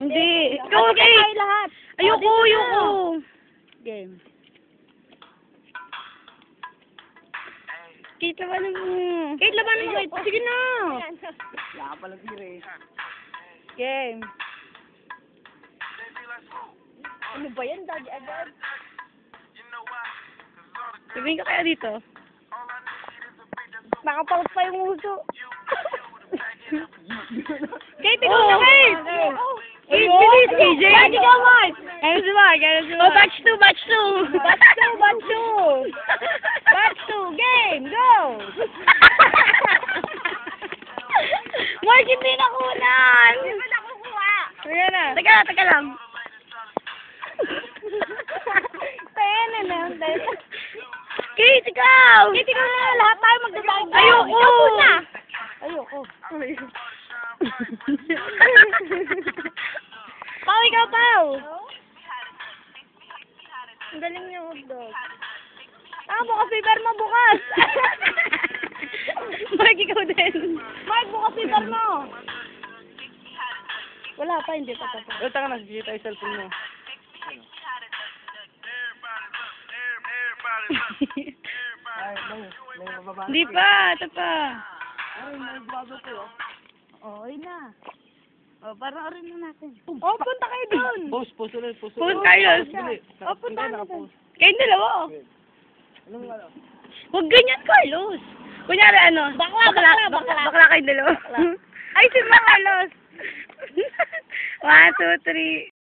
Hindi. Ikaw, Ate, okay. tayo lahat. Ayoko, Oh, dito na. ayoko. Game. Kate, labanan mo. Kate, labanan mo, Kate. Sige na. Wala ka palang tira eh. Game. Ano ba yan, Daddy agad? Sabihin ka kaya dito. Nakapalot pa yung uso. Kate, ikaw na, Kate. Kate, bilis, KJ. Daddy, go, Mark. Ano si Mark? Oh, batch 2, batch 2. Batch 2, batch 2. Batch 2, game, go. Mark, hindi nakunan. Hindi ba nakukuha? Sige na. Teka lang. Tayo na lang. Kate, ikaw. Kate, ikaw na. Lahat tayo magdadaan. Ayoko. Ikaw muna. Ayoko. Pao, ikaw, Pao. Ang galing niya, hotdog. Bukas paper mo, bukas. Mark, ikaw din. Mark, bukas paper mo. Wala pa, hindi pa. Well, taka na, sige tayo cellphone mo. Ay, may mababa. Hindi pa, ito pa. Ay, may bago ko. Oo, yun na. Parang orin na natin. Oh, punta kayo doon. Post ulit. Post, Carlos. Dali. Oh, punta na Nakapost. Kayong dalawa. Anong ano? Huwag ganyan, Carlos. Kunyari, ano? Bakla kayong dalawa. Ay, si Carlos. 1, 2, 3.